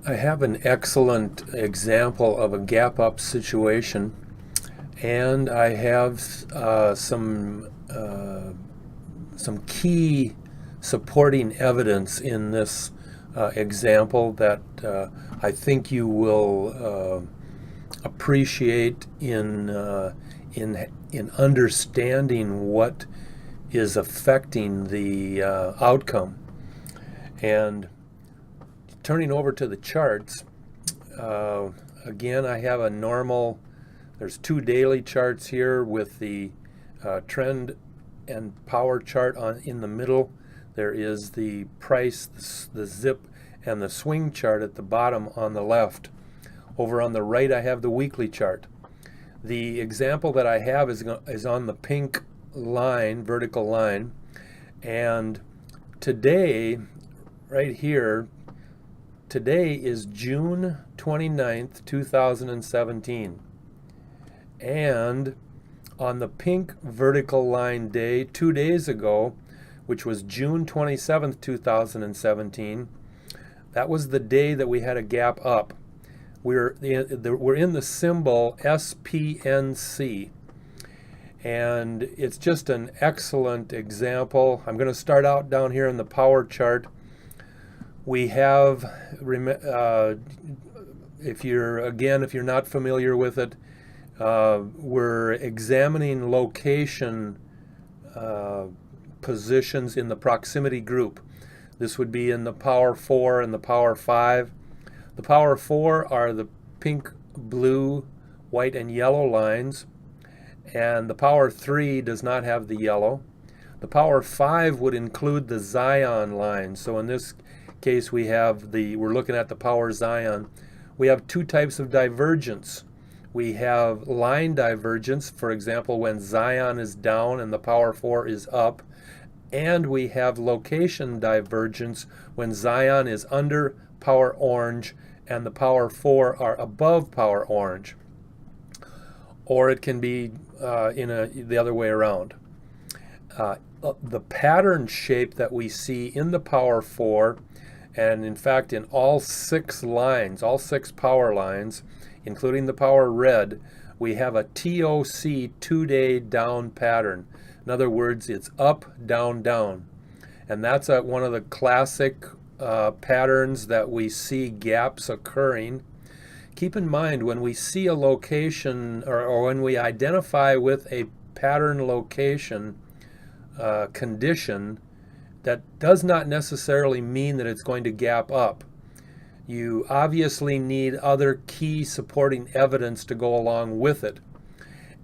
I have an excellent example of a gap up situation, and I have some key supporting evidence in this example that I think you will appreciate in understanding what is affecting the outcome. And turning over to the charts, again, I have a normal, there's two daily charts here with the trend and power chart in the middle. There is the price, the zip, and the swing chart at the bottom on the left. Over on the right, I have the weekly chart. The example that I have is on the pink line, vertical line, and today, right here, today is June 29th, 2017. And on the pink vertical line day, 2 days ago, which was June 27th, 2017, that was the day that we had a gap up. We're in the symbol SPNC. And it's just an excellent example. I'm going to start out down here in the power chart. We have, if you're not familiar with it, we're examining location positions in the proximity group. This would be in the power 4 and the power 5. The power 4 are the pink, blue, white, and yellow lines, and the power 3 does not have the yellow. The power 5 would include the Zion line. So in this case, we're looking at the power Zion. We have two types of divergence. We have line divergence, for example, when Zion is down and the power 4 is up. And we have location divergence when Zion is under power orange and the power 4 are above power orange. Or it can be the other way around. The pattern shape that we see in the power 4, and in fact in all 6 lines, all 6 power lines, including the power red, we have a TOC 2-day down pattern. In other words, it's up, down, down. And that's one of the classic patterns that we see gaps occurring. Keep in mind, when we see a location or when we identify with a pattern location condition, that does not necessarily mean that it's going to gap up. You obviously need other key supporting evidence to go along with it.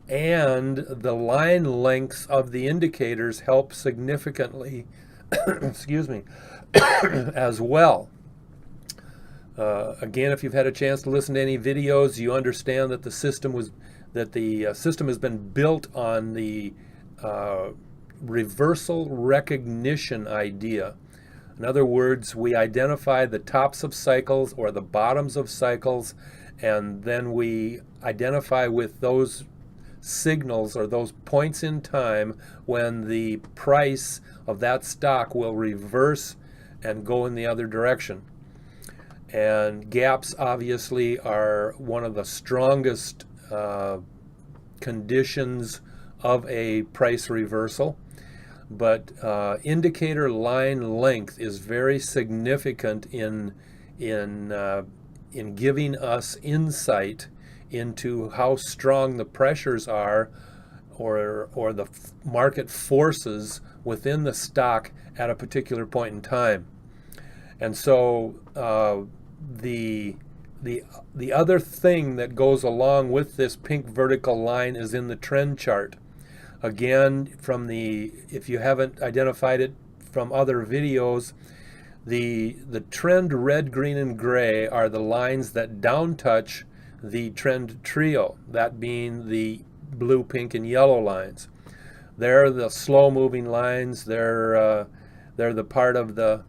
And the line lengths of the indicators help significantly excuse me, as well. Again, if you've had a chance to listen to any videos, you understand that the system has been built on the reversal recognition idea. In other words, we identify the tops of cycles or the bottoms of cycles, and then we identify with those signals or those points in time when the price of that stock will reverse and go in the other direction. And gaps obviously are one of the strongest conditions of a price reversal. But indicator line length is very significant in giving us insight into how strong the pressures are or the market forces within the stock at a particular point in time. And so the other thing that goes along with this pink vertical line is in the trend chart. Again, if you haven't identified it from other videos, the trend red, green, and gray are the lines that down touch the trend trio, that being the blue, pink, and yellow lines. They're the slow-moving lines. They're the part of the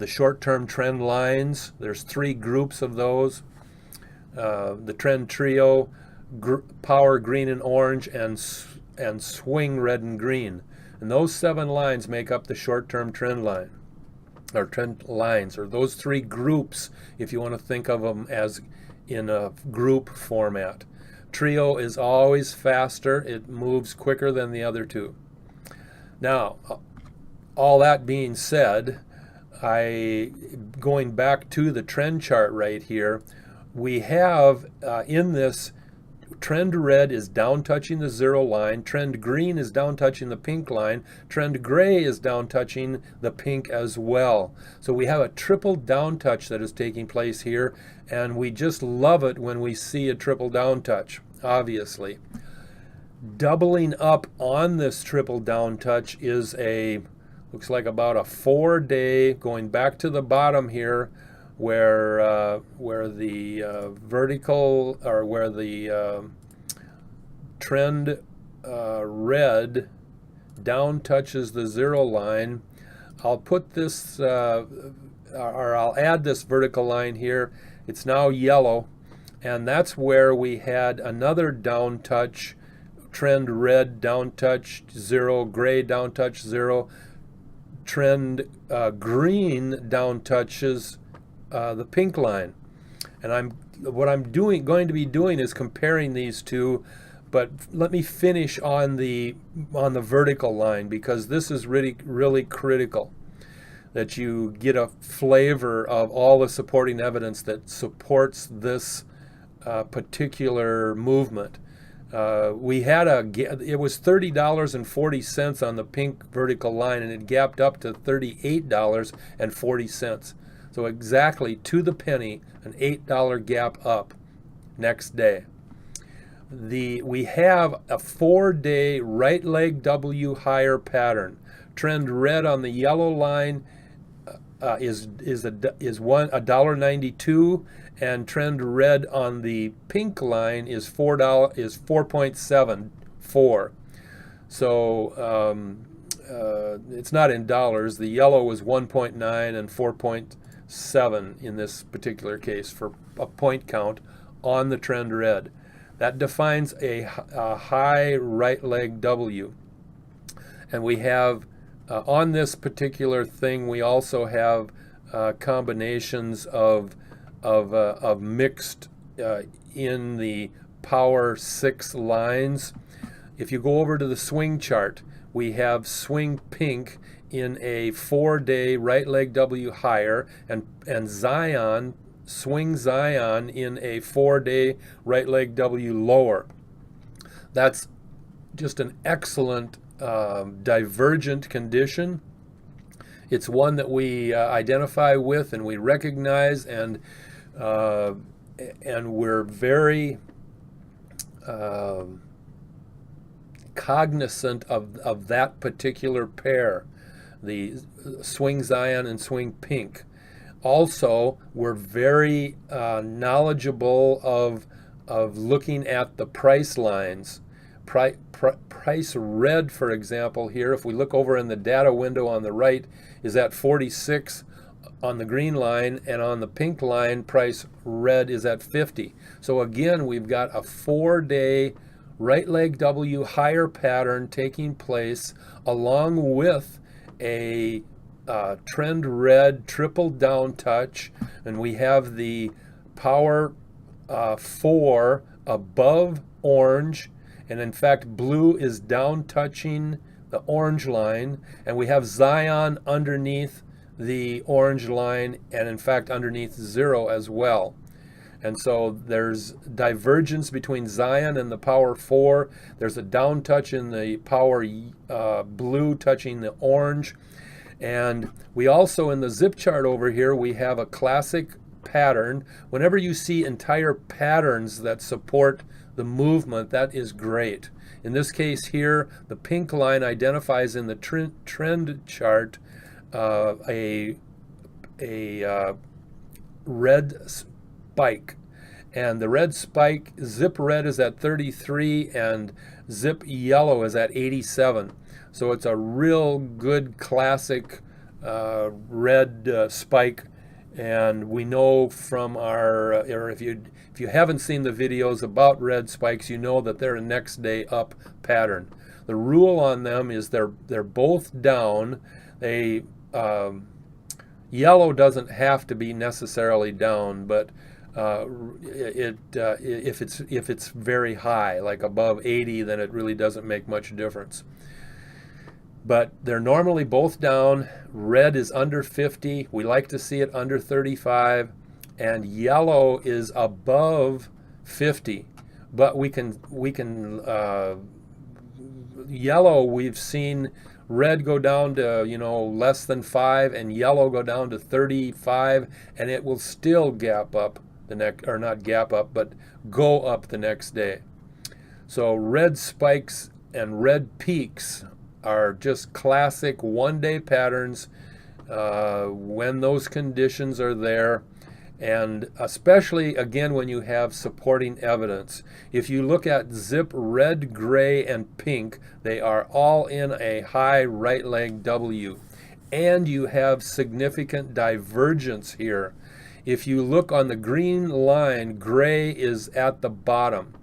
short-term trend lines. There's 3 groups of those. The trend trio, power green and orange, and swing red and green. And those 7 lines make up the short-term trend line. or trend lines, or those three groups, if you want to think of them as in a group format. Trio is always faster. It moves quicker than the other two. Now, all that being said, going back to the trend chart right here, we have in this, trend red is down touching the 0 line, trend green is down touching the pink line, trend gray is down touching the pink as well. So we have a triple down touch that is taking place here, and we just love it when we see a triple down touch, obviously. Doubling up on this triple down touch is looks like about a 4-day, going back to the bottom here, where the vertical, or where the trend red down touches the 0 line. I'll put this, or I'll add this vertical line here. It's now yellow, and that's where we had another down touch, trend red down touch 0, gray down touch 0, trend green down touches the pink line. And what I'm going to be doing is comparing these two, but let me finish on the vertical line, because this is really critical, that you get a flavor of all the supporting evidence that supports this particular movement. It was $30.40 on the pink vertical line, and it gapped up to $38.40. So exactly to the penny, an $8 gap up next day. We have a 4-day right leg W higher pattern. Trend red on the yellow line is $1.92, and trend red on the pink line is $4.74. So it's not in dollars. The yellow was 1.9 and 4.7 in this particular case for a point count on the trend red. That defines a high right leg W. And we have on this particular thing, we also have combinations of mixed in the power 6 lines. If you go over to the swing chart, we have swing pink in a 4-day right leg W higher, and Zion, swing Zion in a 4-day right leg W lower. That's just an excellent divergent condition. It's one that we identify with and we recognize, and we're very cognizant of that particular pair, the swing Zion and swing pink. Also, we're very knowledgeable of looking at the price lines. Price red, for example, here, if we look over in the data window on the right, is at 46 on the green line, and on the pink line, price red is at 50. So again, we've got a 4-day right leg W higher pattern taking place, along with a trend red triple down touch, and we have the power 4 above orange, and in fact blue is down touching the orange line, and we have Zion underneath the orange line, and in fact underneath 0 as well. And so there's divergence between Zion and the power 4. There's a down touch in the power blue touching the orange. And we also, in the zip chart over here, we have a classic pattern. Whenever you see entire patterns that support the movement, that is great. In this case here, the pink line identifies in the trend chart a red spike. And the red spike, zip red is at 33 and zip yellow is at 87. So it's a real good classic red spike. And we know from our, or if you haven't seen the videos about red spikes, you know that they're a next day up pattern. The rule on them is they're both down. Yellow doesn't have to be necessarily down, but if it's very high, like above 80, then it really doesn't make much difference. But they're normally both down. Red is under 50. We like to see it under 35, and yellow is above 50. But we can yellow, we've seen red go down to less than 5, and yellow go down to 35, and it will still gap up the next, or not gap up, but go up the next day. So red spikes and red peaks are just classic one-day patterns when those conditions are there, and especially again when you have supporting evidence. If you look at zip red, gray, and pink, they are all in a high right leg W, and you have significant divergence here. If you look on the green line, gray is at the bottom.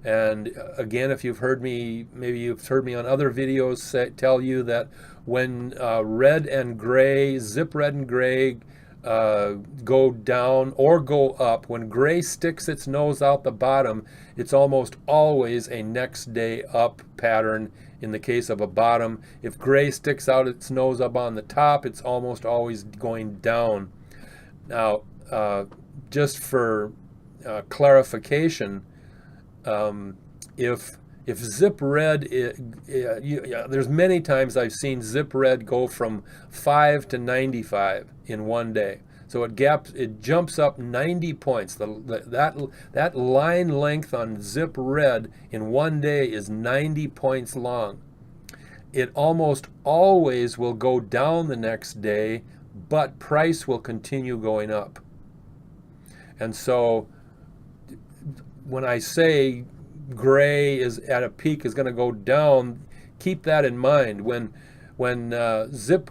And again, if you've heard me, maybe you've heard me on other videos tell you that when red and gray, zip red and gray go down or go up, when gray sticks its nose out the bottom, it's almost always a next day up pattern in the case of a bottom. If gray sticks out its nose up on the top, it's almost always going down. Now, just for clarification, if zip red, there's many times I've seen zip red go from 5 to 95 in one day. So it jumps up 90 points. That line length on zip red in one day is 90 points long. It almost always will go down the next day, but price will continue going up. And so when I say gray is at a peak is going to go down, keep that in mind. When zip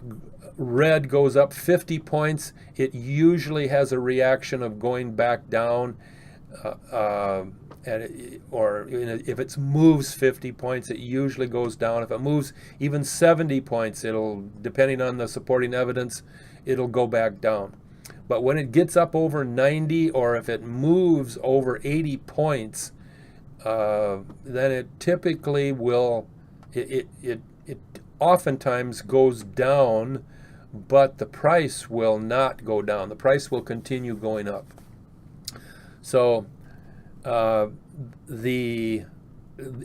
red goes up 50 points, it usually has a reaction of going back down, or if it moves 50 points, it usually goes down. If it moves even 70 points, it'll, depending on the supporting evidence, it'll go back down. But when it gets up over 90, or if it moves over 80 points, then it typically will, it oftentimes goes down, but the price will not go down. The price will continue going up. So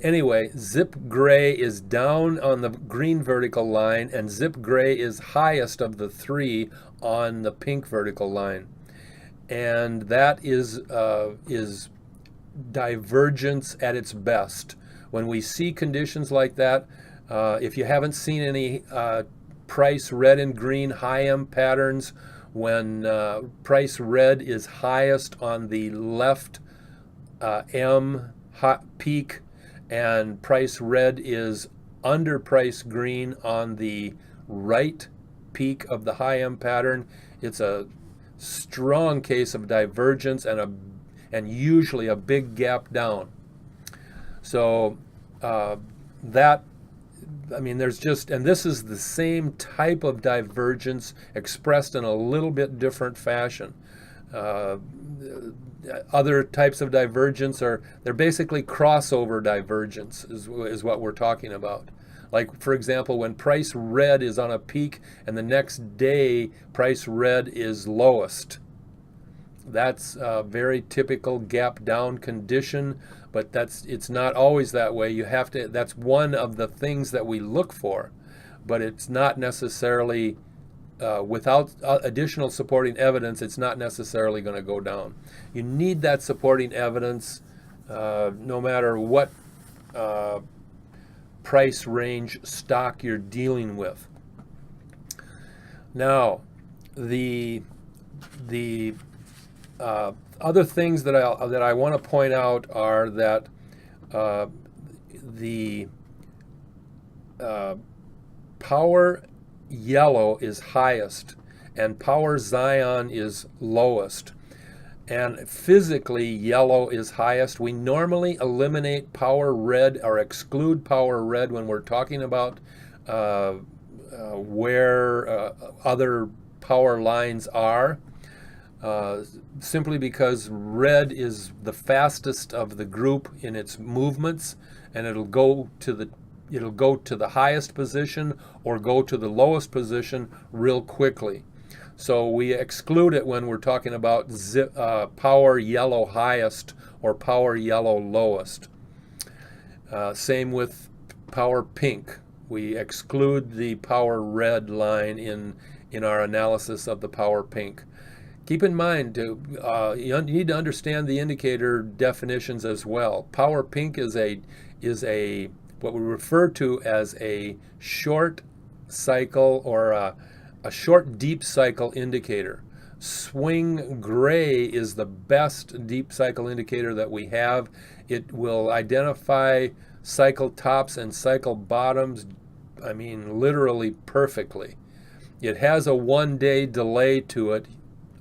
anyway, zip gray is down on the green vertical line, and zip gray is highest of the three on the pink vertical line, and that is divergence at its best. When we see conditions like that, if you haven't seen any price red and green high M patterns, when price red is highest on the left M peak, and price red is under price green on the right peak of the high M pattern, it's a strong case of divergence and usually a big gap down. So there's just, and this is the same type of divergence expressed in a little bit different fashion. Other types of divergence they're basically crossover divergence is what we're talking about. Like, for example, when price red is on a peak and the next day price red is lowest. That's a very typical gap down condition, but it's not always that way. That's one of the things that we look for, but it's not necessarily, without additional supporting evidence, it's not necessarily going to go down. You need that supporting evidence no matter what price range stock you're dealing with. Now, the other things that I want to point out are that the power yellow is highest and power Zion is lowest, and physically yellow is highest. We normally eliminate power red or exclude power red when we're talking about where other power lines are, simply because red is the fastest of the group in its movements, and it'll go to the highest position or go to the lowest position real quickly. So we exclude it when we're talking about power yellow highest or power yellow lowest. Same with power pink. We exclude the power red line in our analysis of the power pink. Keep in mind, you need to understand the indicator definitions as well. Power pink is what we refer to as a short cycle or a short deep cycle indicator. Swing gray is the best deep cycle indicator that we have. It will identify cycle tops and cycle bottoms, I mean literally perfectly. It has a 1-day delay to it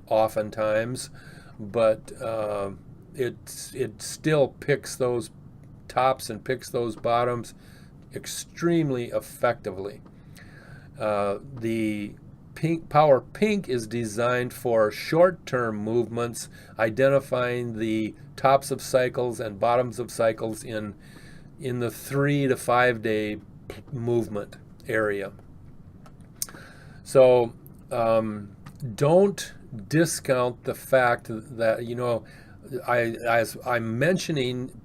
oftentimes, but it still picks those tops and picks those bottoms extremely effectively. The power pink is designed for short-term movements, identifying the tops of cycles and bottoms of cycles in the 3 to 5 day movement area. So don't discount the fact that, as I'm mentioning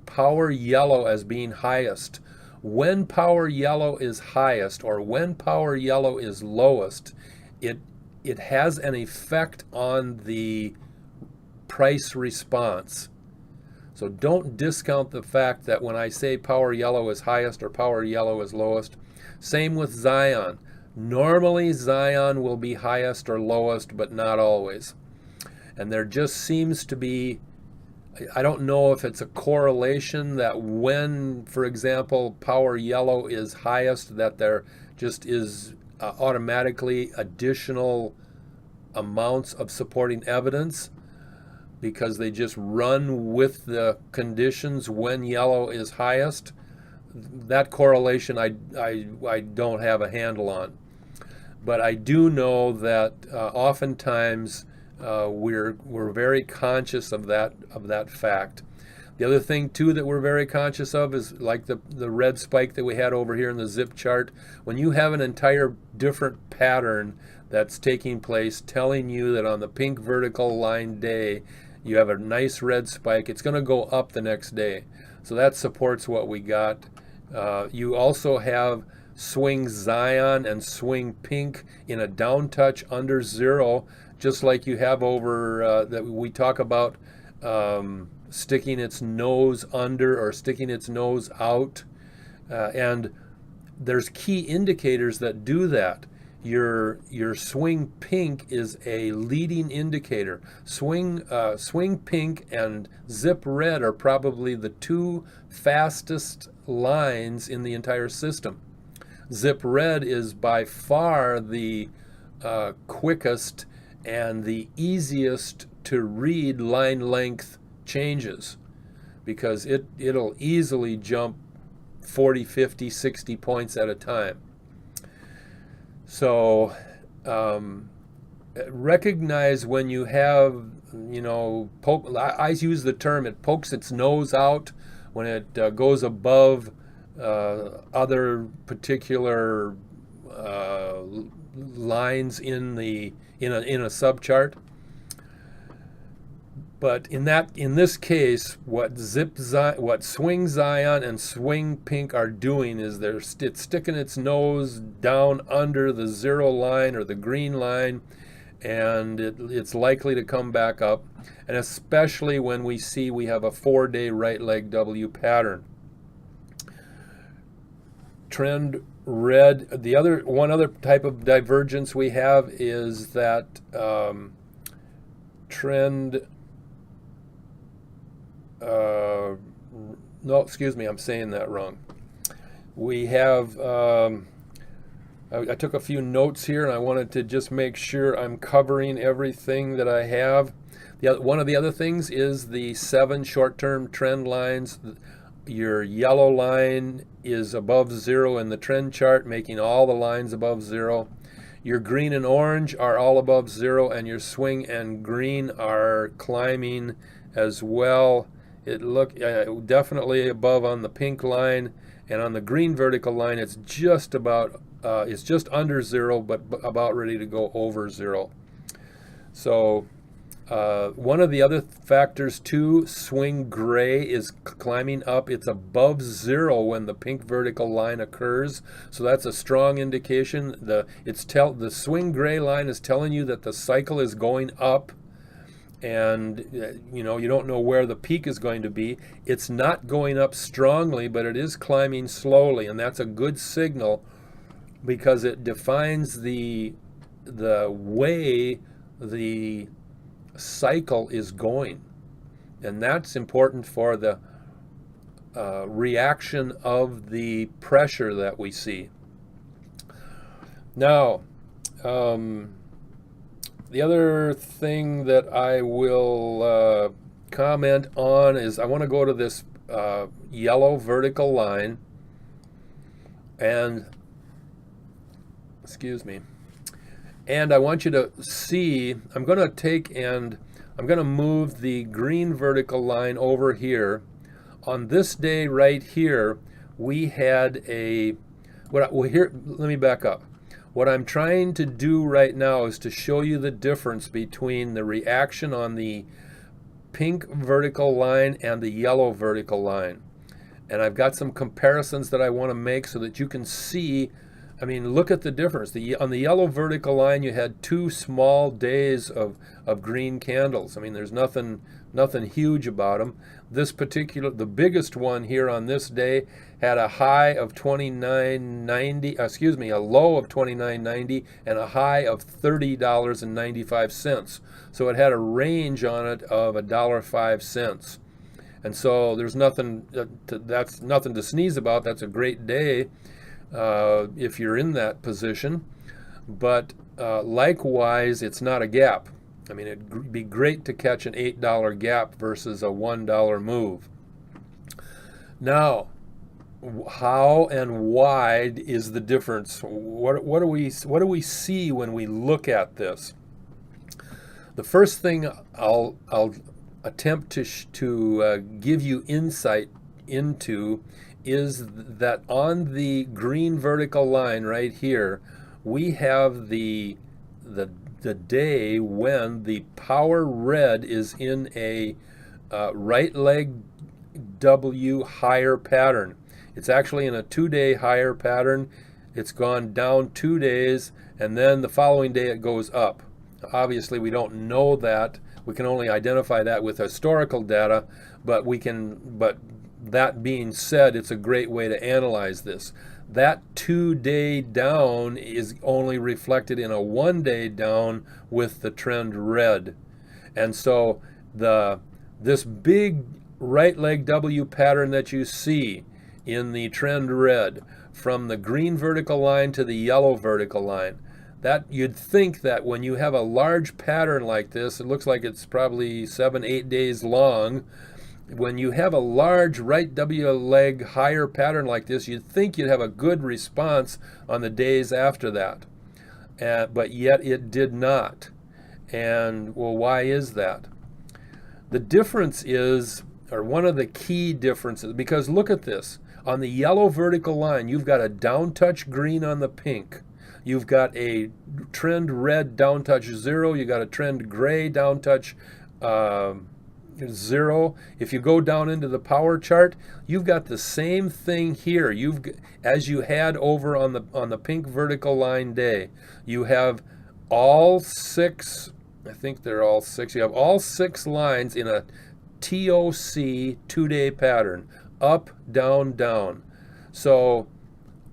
power yellow as being highest. When power yellow is highest or when power yellow is lowest, it has an effect on the price response. So don't discount the fact that when I say power yellow is highest or power yellow is lowest. Same with Zion. Normally Zion will be highest or lowest, but not always. And there just seems to be, I don't know if it's a correlation that when, for example, power yellow is highest, that there just is automatically additional amounts of supporting evidence because they just run with the conditions when yellow is highest. That correlation I don't have a handle on. But I do know that oftentimes we're very conscious of that fact. The other thing too that we're very conscious of is like the red spike that we had over here in the zip chart. When you have an entire different pattern that's taking place telling you that on the pink vertical line day you have a nice red spike, it's going to go up the next day. So that supports what we got. You also have swing Zion and swing pink in a down touch under zero, just like you have over that we talk about sticking its nose under or sticking its nose out. And there's key indicators that do that. Your swing pink is a leading indicator. Swing pink and zip red are probably the two fastest lines in the entire system. Zip red is by far the quickest and the easiest to read line length changes because it'll easily jump 40, 50, 60 points at a time. So recognize when you have, I use the term it pokes its nose out when it goes above other particular lines in a subchart. But in this case, what swing Zion and swing pink are doing is it's sticking its nose down under the zero line or the green line, and it's likely to come back up. And especially when we have a 4-day right leg W pattern. Trend red. One other type of divergence we have is that trend. No, excuse me, I'm saying that wrong. We have, I took a few notes here and I wanted to just make sure I'm covering everything that I have. One of the other things is the 7 short-term trend lines. Your yellow line is above zero in the trend chart, making all the lines above zero. Your green and orange are all above zero, and your swing and green are climbing as well. It definitely above on the pink line, and on the green vertical line, it's just under zero, but about ready to go over zero. So one of the other factors too, swing gray is climbing up. It's above zero when the pink vertical line occurs, so that's a strong indication. The swing gray line is telling you that the cycle is going up, and you don't know where the peak is going to be. It's not going up strongly, but it is climbing slowly, and that's a good signal because it defines the way the cycle is going, and that's important for the reaction of the pressure that we see. Now, the other thing that I will comment on is I want to go to this yellow vertical line, and and I want you to see, I'm going to take and I'm going to move the green vertical line over here. On this day right here, we had let me back up. What I'm trying to do right now is to show you the difference between the reaction on the pink vertical line and the yellow vertical line. And I've got some comparisons that I want to make so that you can see. I mean, look at the difference. On the yellow vertical line, you had 2 small days of green candles. I mean, there's nothing huge about them. The biggest one here on this day had a high of $29.90, a low of $29.90, and a high of $30.95. So it had a range on it of $1.05. And so there's that's nothing to sneeze about. That's a great day if you're in that position, but likewise, it's not a gap. I mean, it'd be great to catch an $8 gap versus a $1 move. Now, how and why is the difference? What do we see when we look at this? The first thing I'll attempt to give you insight into is that on the green vertical line right here, we have the day when the power red is in a right leg W higher pattern. It's actually in a 2-day higher pattern. It's gone down 2 days, and then the following day it goes up. Obviously, we don't know that. We can only identify that with historical data, but that being said, it's a great way to analyze this. That 2-day down is only reflected in a 1-day down with the trend red. And so this big right leg W pattern that you see in the trend red from the green vertical line to the yellow vertical line, that you'd think that when you have a large pattern like this, it looks like it's probably 7-8 days long. When you have a large right W leg higher pattern like this, you'd think you'd have a good response on the days after that. But yet it did not. And well, why is that? The difference is, or one of the key differences, because look at this. On the yellow vertical line, you've got a down touch green on the pink. You've got a trend red down touch 0. You've got a trend gray down touch 0. If you go down into the power chart, you've got the same thing here. As you had over on the pink vertical line day, you have all 6. I think they're all 6. You have all 6 lines in a TOC 2-day pattern, up, down, down. So,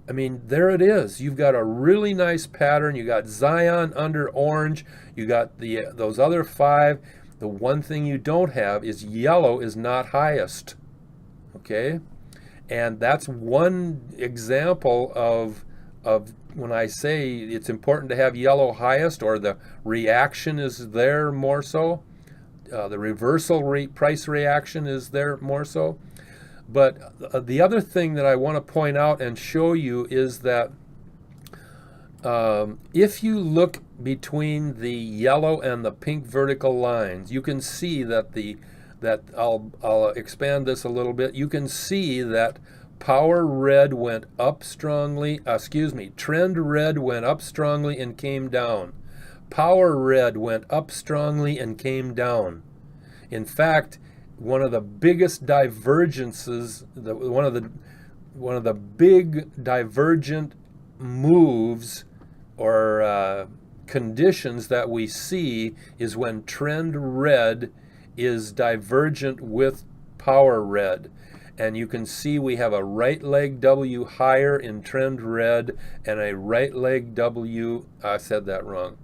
I mean, there it is. You've got a really nice pattern. You got Zion under orange. You got those other 5. The one thing you don't have is yellow is not highest. Okay? And that's one example of when I say it's important to have yellow highest, or the reaction is there more so. The reversal price reaction is there more so. But the other thing that I want to point out and show you is that If you look between the yellow and the pink vertical lines, you can see that I'll expand this a little bit. You can see that power red went up strongly, trend red went up strongly and came down. Power red went up strongly and came down. In fact, one of the biggest divergences, one of the big divergent moves or conditions that we see is when trend red is divergent with power red. And you can see we have a right leg W higher in trend red and a right leg W, I said that wrong.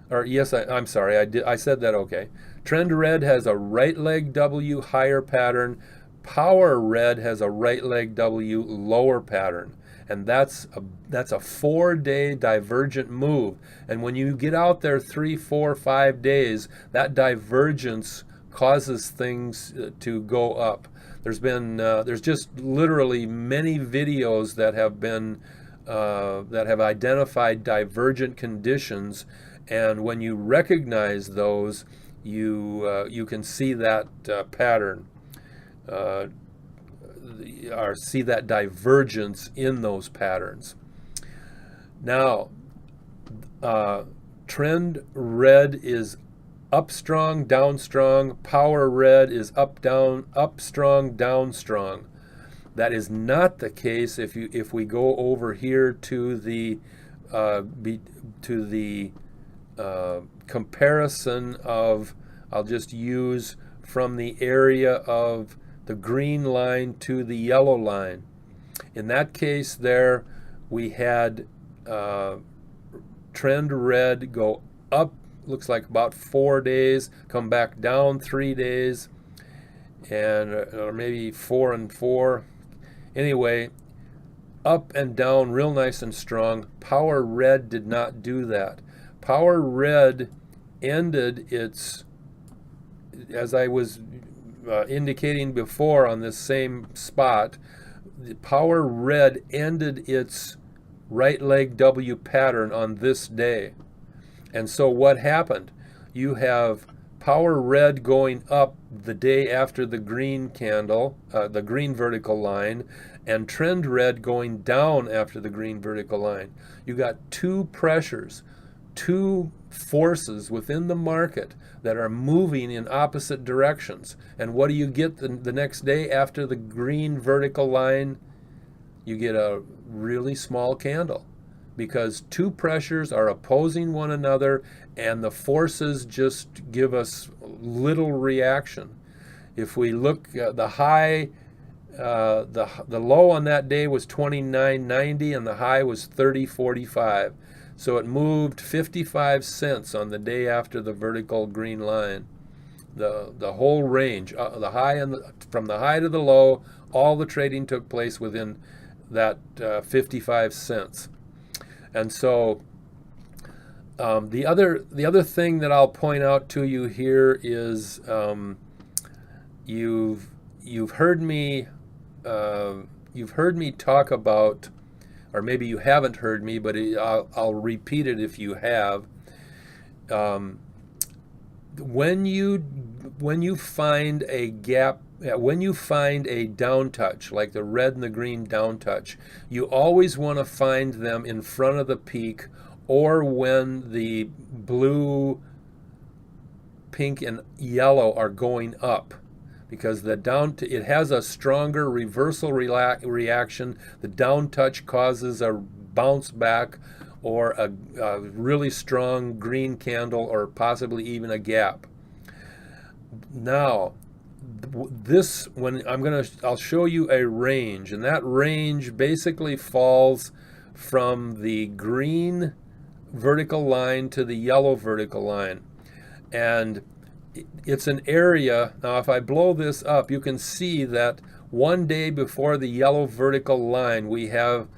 Or yes, I'm sorry, I said that okay. Trend red has a right leg W higher pattern. Power red has a right leg W lower pattern. And that's a 4-day divergent move. And when you get out there 3, 4, 5 days, that divergence causes things to go up. There's just literally many videos that have been that have identified divergent conditions, and when you recognize those, you can see that pattern. Or see that divergence in those patterns. Now, trend red is up strong, down strong. Power red is up down, up strong, down strong. That is not the case if we go over here to the comparison of, I'll just use from the area of the green line to the yellow line. In that case there, we had trend red go up, looks like about 4 days, come back down 3 days, and or maybe 4 and 4. Anyway, up and down real nice and strong. Power red did not do that. Power red ended its, as I was indicating before on this same spot, the power red ended its right leg W pattern on this day. And so what happened? You have power red going up the day after the green candle, the green vertical line, and trend red going down after the green vertical line. You got two pressures, two forces within the market that are moving in opposite directions. And what do you get the next day after the green vertical line? You get a really small candle, because two pressures are opposing one another and the forces just give us little reaction. If we look at the high, the low on that day was 29.90 and the high was 30.45. So it moved 55 cents on the day after the vertical green line. The whole range, the high and from the high to the low, all the trading took place within that 55 cents. And so the other thing that I'll point out to you here is you've heard me talk about, or maybe you haven't heard me, but I'll repeat it if you have. When you find a gap, when you find a down touch, like the red and the green down touch, you always want to find them in front of the peak, or when the blue, pink, and yellow are going up, because it has a stronger reversal reaction. The down touch causes a bounce back or a really strong green candle, or possibly even a gap. Now, I'll show you a range, and that range basically falls from the green vertical line to the yellow vertical line. And it's an area, now if I blow this up, you can see that one day before the yellow vertical line, we have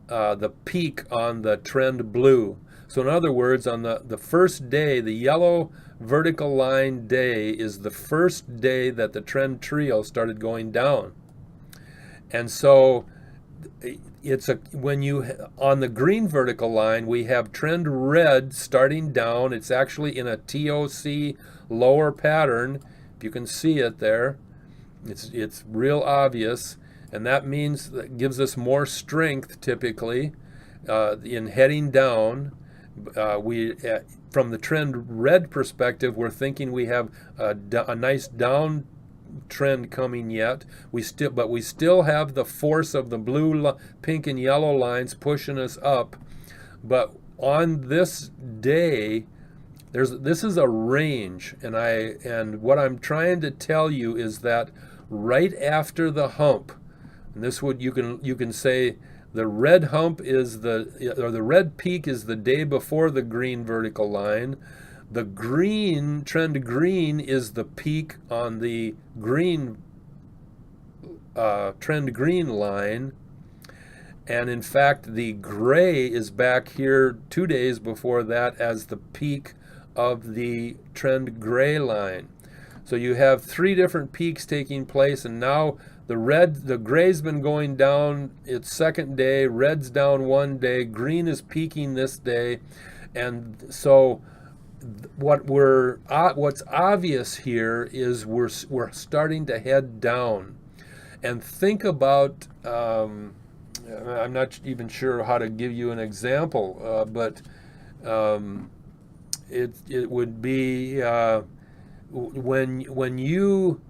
the peak on the trend blue. So in other words, on the first day, the yellow vertical line day is the first day that the trend trio started going down. And so it's a when you on the green vertical line we have trend red starting down. It's actually in a TOC lower pattern. If you can see it there, it's real obvious, and that means that gives us more strength typically in heading down. From the trend red perspective, we're thinking we have a nice down trend coming yet. We still have the force of the blue, pink, and yellow lines pushing us up. But on this day, this is a range, and what I'm trying to tell you is that right after the hump, and this would you can say the red hump is the red peak is the day before the green vertical line. The green, trend green, is the peak on the green trend green line. And in fact, the gray is back here 2 days before that as the peak of the trend gray line. So you have 3 different peaks taking place, and now the gray's been going down its second day, red's down 1 day, green is peaking this day. And so what's obvious here is we're starting to head down. And think about, I'm not even sure how to give you an example, but it would be when you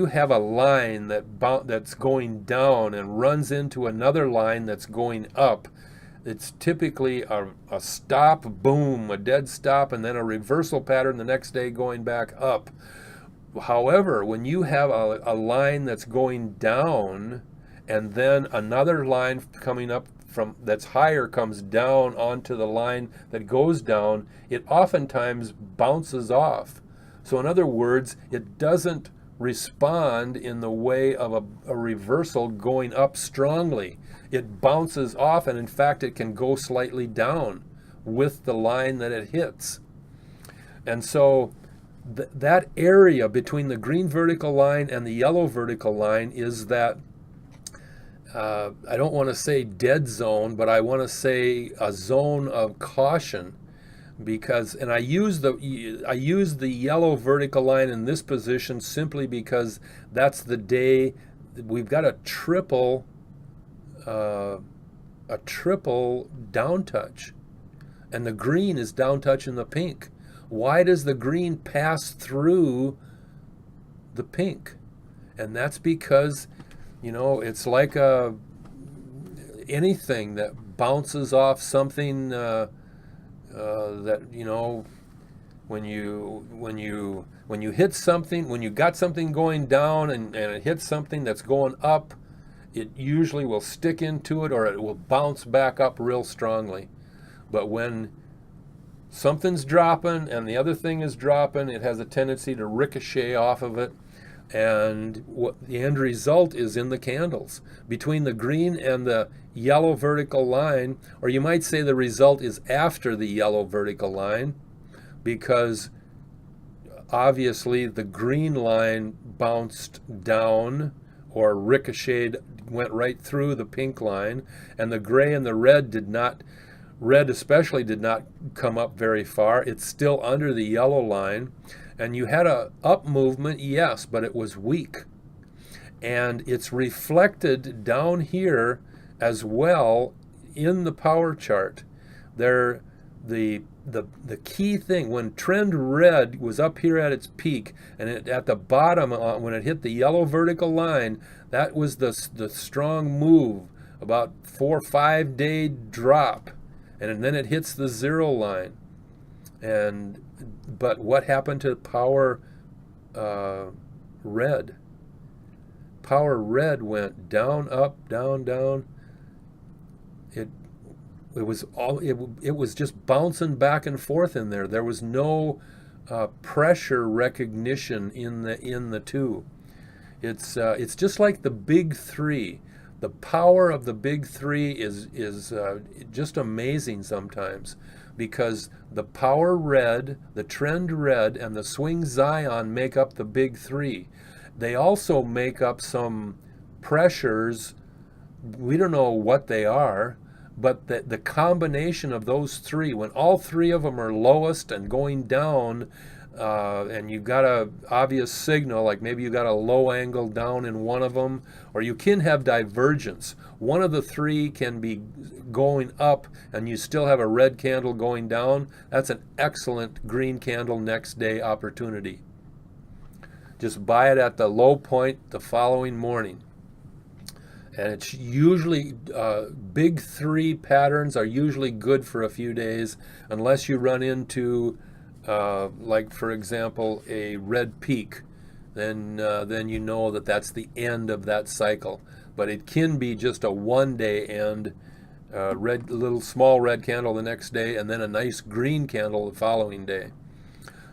have a line that's going down and runs into another line that's going up. It's typically a stop, boom, a dead stop, and then a reversal pattern the next day going back up. However, when you have a line that's going down and then another line coming up that's higher comes down onto the line that goes down, it oftentimes bounces off. So in other words, it doesn't respond in the way of a reversal going up strongly. It bounces off, and in fact it can go slightly down with the line that it hits. And so that area between the green vertical line and the yellow vertical line is that I don't want to say dead zone, but I want to say a zone of caution, because, and I use the yellow vertical line in this position simply because that's the day we've got a triple down touch, and the green is down touching the pink. Why does the green pass through the pink? And that's because, it's like anything that bounces off something that when you hit something, when you got something going down and it hits something that's going up, it usually will stick into it or it will bounce back up real strongly. But when something's dropping and the other thing is dropping, it has a tendency to ricochet off of it. And what the end result is in the candles between the green and the yellow vertical line, or you might say the result is after the yellow vertical line, because obviously the green line bounced down or ricocheted, went right through the pink line, and the gray and the red especially did not come up very far. It's still under the yellow line. And you had a up movement, yes, but it was weak. And it's reflected down here as well in the power chart. The key thing, when trend red was up here at its peak, and at the bottom, when it hit the yellow vertical line, that was the strong move, about 4 or 5 day drop, and then it hits the 0 line. But what happened to power red? Power red went down, up, down, down. It was just bouncing back and forth in there. There was no pressure recognition in the two. It's just like the big three. The power of the big three is just amazing sometimes, because the power red, the trend red, and the swing Zion make up the big three. They also make up some pressures. We don't know what they are, but the combination of those three, when all three of them are lowest and going down, and you've got a obvious signal, like maybe you got a low angle down in one of them, or you can have divergence. One of the three can be going up and you still have a red candle going down. That's an excellent green candle next day opportunity. Just buy it at the low point the following morning. And it's usually, big three patterns are usually good for a few days, unless you run into, like for example, a red peak. Then you know that that's the end of that cycle. But it can be just a one-day end, little small red candle the next day, and then a nice green candle the following day.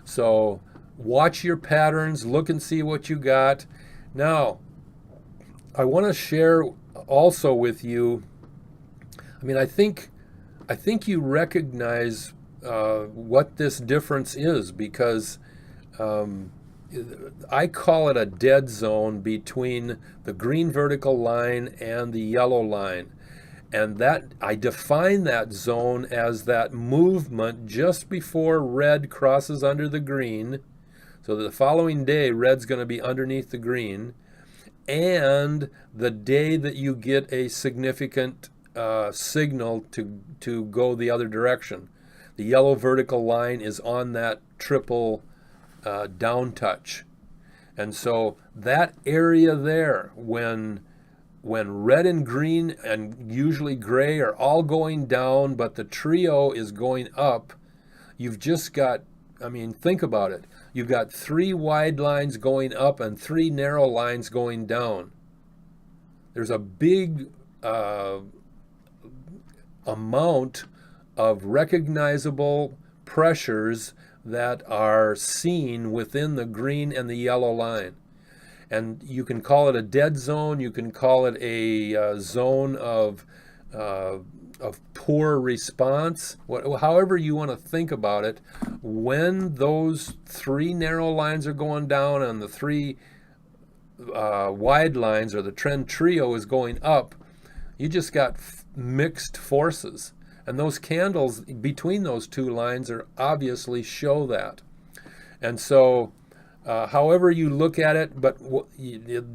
So watch your patterns, look and see what you got. Now, I want to share also with you, I mean, I think you recognize what this difference is, because I call it a dead zone between the green vertical line and the yellow line. And that I define that zone as that movement just before red crosses under the green. So the following day, red's going to be underneath the green. And the day that you get a significant signal to go the other direction. The yellow vertical line is on that triple down touch. And so that area there, when red and green and usually gray are all going down, but the trio is going up, you've just got, I mean, think about it. You've got three wide lines going up and three narrow lines going down. There's a big amount of recognizable pressures that are seen within the green and the yellow line. And you can call it a dead zone, you can call it a zone of poor response, however you want to think about it. When those three narrow lines are going down and the three wide lines, or the trend trio, is going up, you just got mixed forces. And those candles between those two lines are obviously show that. And so however you look at it, but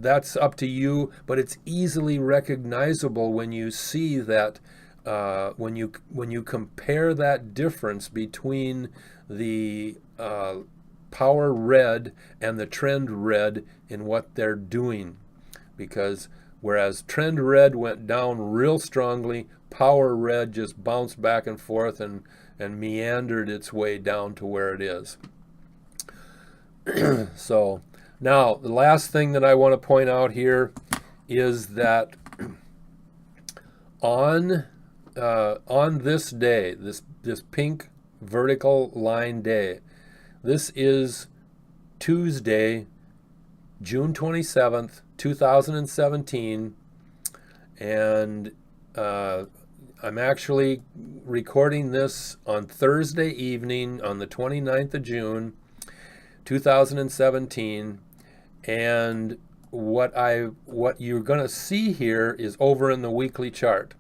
that's up to you, but it's easily recognizable when you see that, when you compare that difference between the power red and the trend red in what they're doing. Because whereas trend red went down real strongly, power red just bounced back and forth and meandered its way down to where it is. So now the last thing that I want to point out here is that on this day, this pink vertical line day, this is Tuesday, June 27th, 2017, and I'm actually recording this on Thursday evening on the 29th of June, 2017, and what you're going to see here is over in the weekly chart,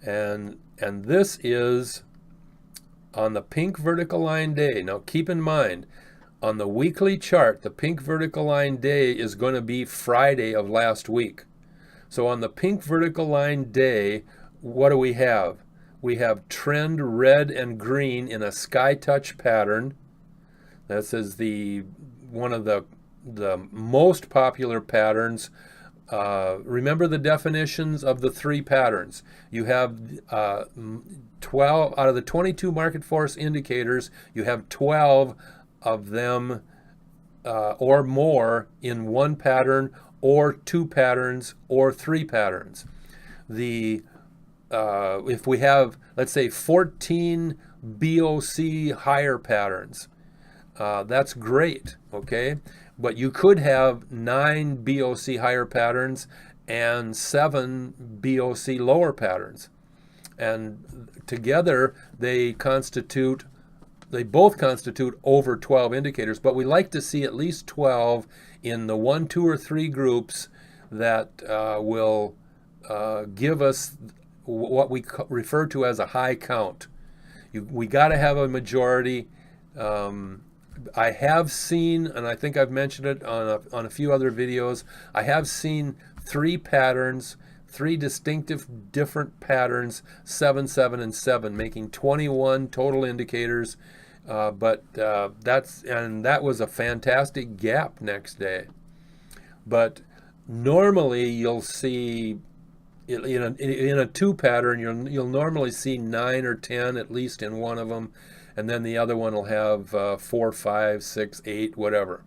and this is on the pink vertical line day. Now keep in mind, on the weekly chart, the pink vertical line day is going to be Friday of last week. So on the pink vertical line day, what do we have? We have trend red and green in a sky touch pattern. This is one of the most popular patterns. Remember the definitions of the three patterns. You have 12 out of the 22 market force indicators, you have 12 of them or more in one pattern, or two patterns, or three patterns. If we have, let's say, 14 BOC higher patterns, that's great, okay? But you could have 9 BOC higher patterns and 7 BOC lower patterns. And together they constitute they both constitute over 12 indicators, but we like to see at least 12 in the 1, 2, or 3 groups that will give us what we refer to as a high count. We got to have a majority. I have seen, and I think I've mentioned it on a few other videos, I have seen 3 patterns, 3 distinctive different patterns, 7, 7, and 7, making 21 total indicators. That was a fantastic gap next day. But normally you'll see in a 2 pattern, you'll normally see 9 or 10 at least in one of them, and then the other one will have 4, 5, 6, 8, whatever.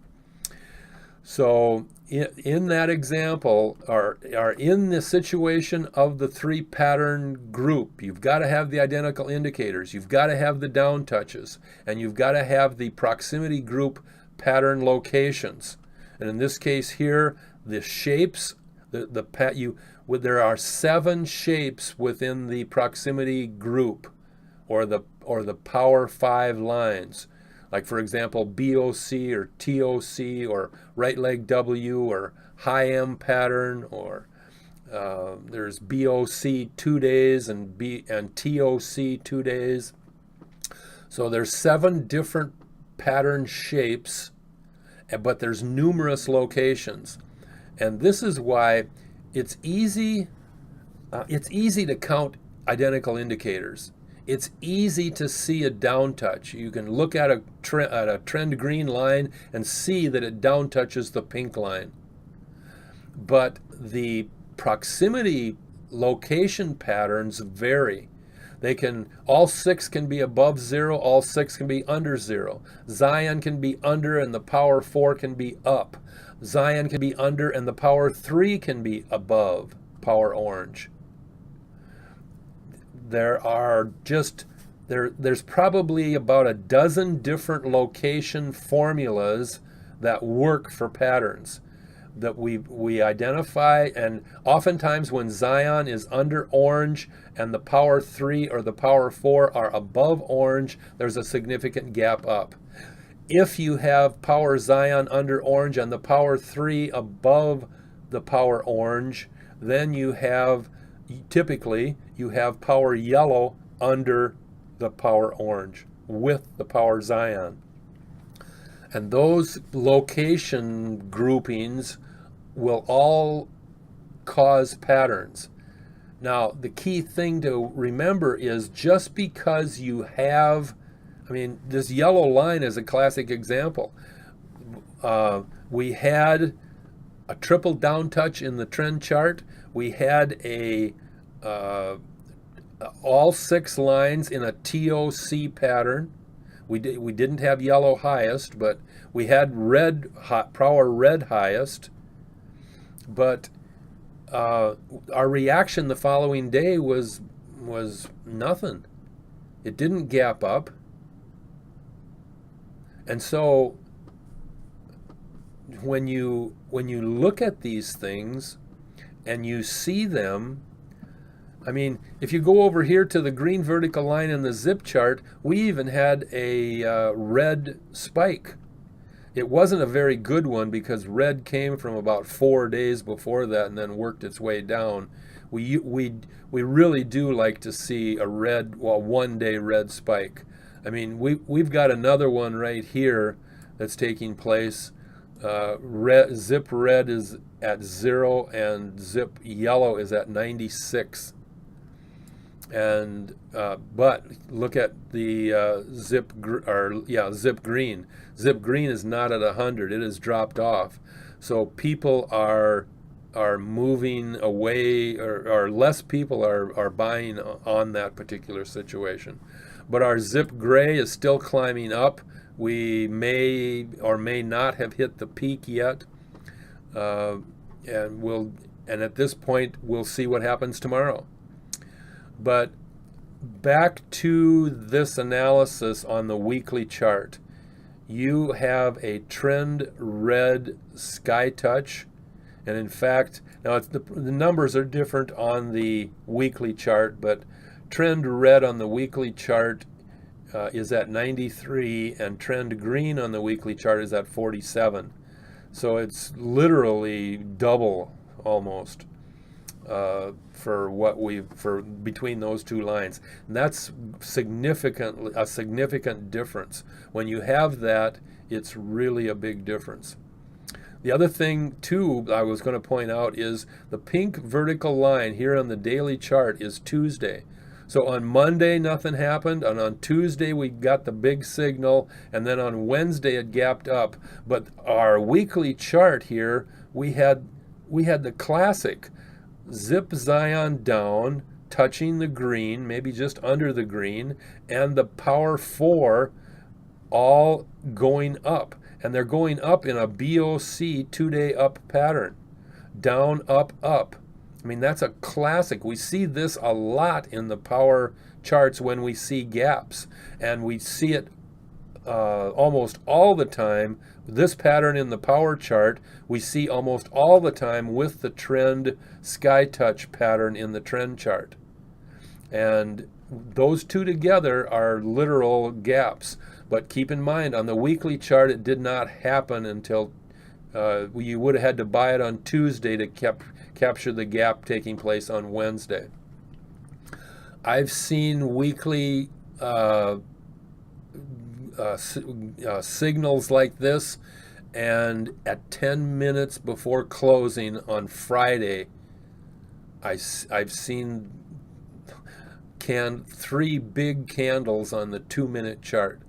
So in that example, or in the situation of the 3 pattern group, you've got to have the identical indicators, you've got to have the down touches, and you've got to have the proximity group pattern locations. And in this case here, the shapes, there are 7 shapes within the proximity group, or the power 5 lines. Like, for example, BOC or TOC or right leg W or high M pattern, or there's BOC 2 days and TOC 2 days. So there's 7 different pattern shapes, but there's numerous locations. And this is why it's easy to count identical indicators. It's easy to see a down touch. You can look at a trend green line and see that it down touches the pink line. But the proximity location patterns vary. All 6 can be above 0, all 6 can be under 0. Zion can be under and the power 4 can be up. Zion can be under and the power 3 can be above power orange. There's probably about a dozen different location formulas that work for patterns that we identify, and oftentimes when Zion is under orange and the power 3 or the power 4 are above orange, there's a significant gap up. If you have power Zion under orange and the power 3 above the power orange, then typically you have power yellow under the power orange with the power Zion. And those location groupings will all cause patterns. Now, the key thing to remember is just because you have, this yellow line is a classic example. We had a triple down touch in the trend chart. We had all 6 lines in a TOC pattern. We didn't have yellow highest, but we had power red highest. But our reaction the following day was nothing. It didn't gap up. And so when you look at these things and you see them, if you go over here to the green vertical line in the zip chart, we even had a red spike. It wasn't a very good one because red came from about 4 days before that and then worked its way down. We really do like to see a red, 1 day red spike. We've got another one right here that's taking place. Zip red is at 0 and zip yellow is at 96. And but look at the zip green. Zip green is not at 100. It has dropped off. So people are moving away, or less people are buying on that particular situation. But our zip gray is still climbing up. We may or may not have hit the peak yet, and at this point we'll see what happens tomorrow. But back to this analysis on the weekly chart. You have a trend red sky touch, and in fact, now the numbers are different on the weekly chart, but trend red on the weekly chart is at 93, and trend green on the weekly chart is at 47. So it's literally double almost for between those two lines. And that's a significant difference. When you have that, it's really a big difference. The other thing too I was going to point out is the pink vertical line here on the daily chart is Tuesday. So on Monday nothing happened, and on Tuesday we got the big signal, and then on Wednesday it gapped up. But our weekly chart here, we had the classic zip Zion down, touching the green, maybe just under the green, and the power 4 all going up. And they're going up in a BOC 2-day up pattern. Down, up, up. I mean, that's a classic. We see this a lot in the power charts when we see gaps. And we see it almost all the time. This pattern in the power chart, we see almost all the time with the trend sky touch pattern in the trend chart. And those two together are literal gaps. But keep in mind, on the weekly chart, it did not happen until you would have had to buy it on Tuesday to capture the gap taking place on Wednesday. I've seen weekly signals like this, and at 10 minutes before closing on Friday, I've seen 3 big candles on the 2-minute chart.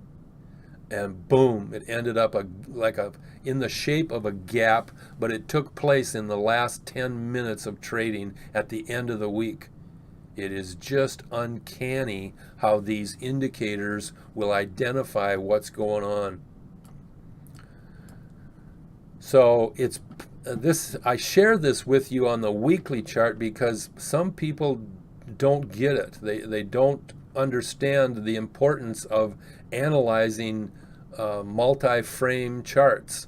And boom, it ended up in the shape of a gap, but it took place in the last 10 minutes of trading at the end of the week. It is just uncanny how these indicators will identify what's going on. So I share this with you on the weekly chart because some people don't get it. They don't understand the importance of analyzing multi-frame charts,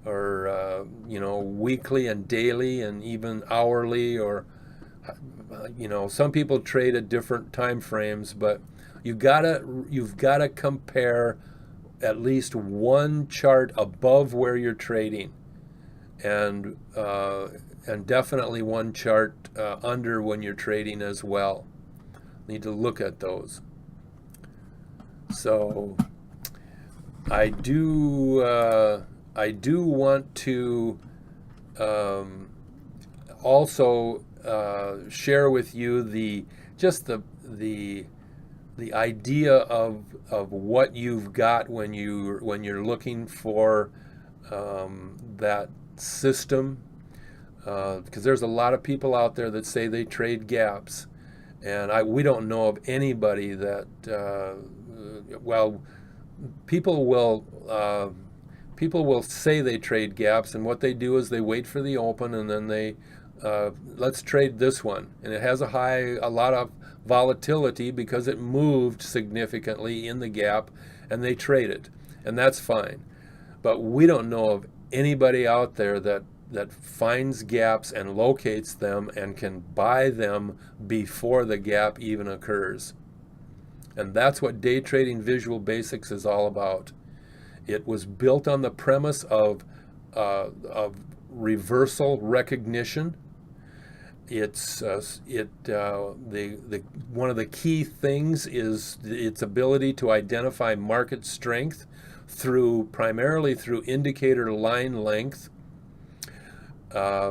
or weekly and daily and even hourly, or some people trade at different time frames, but you've got to compare at least one chart above where you're trading, and definitely one chart under when you're trading as well. Need to look at those. So I do want to also share with you the idea of what you've got when you're looking for that system, because there's a lot of people out there that say they trade gaps, and we don't know of anybody that people will say they trade gaps, and what they do is they wait for the open, and then they let's trade this one, and it has a lot of volatility because it moved significantly in the gap, and they trade it, and that's fine. But we don't know of anybody out there that finds gaps and locates them and can buy them before the gap even occurs. And that's what day trading visual basics is all about. It was built on the premise of reversal recognition. It's one of the key things is its ability to identify market strength primarily through indicator line length.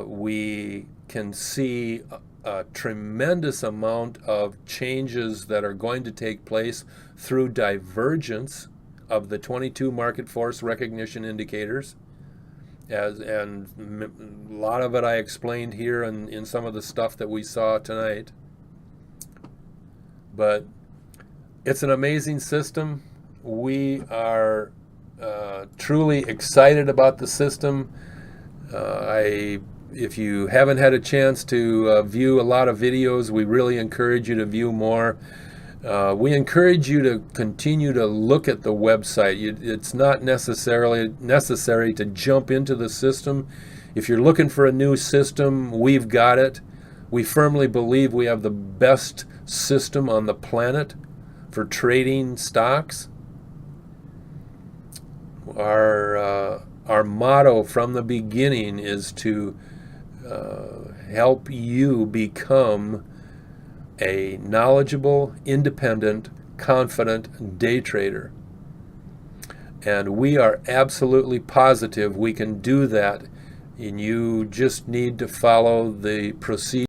We can see a tremendous amount of changes that are going to take place through divergence of the 22 market force recognition indicators. And a lot of it I explained here in some of the stuff that we saw tonight. But it's an amazing system. We are truly excited about the system. If you haven't had a chance to view a lot of videos, we really encourage you to view more. We encourage you to continue to look at the website. It's not necessarily necessary to jump into the system. If you're looking for a new system, we've got it. We firmly believe we have the best system on the planet for trading stocks. Our motto from the beginning is to help you become a knowledgeable, independent, confident day trader. And we are absolutely positive we can do that, and you just need to follow the procedure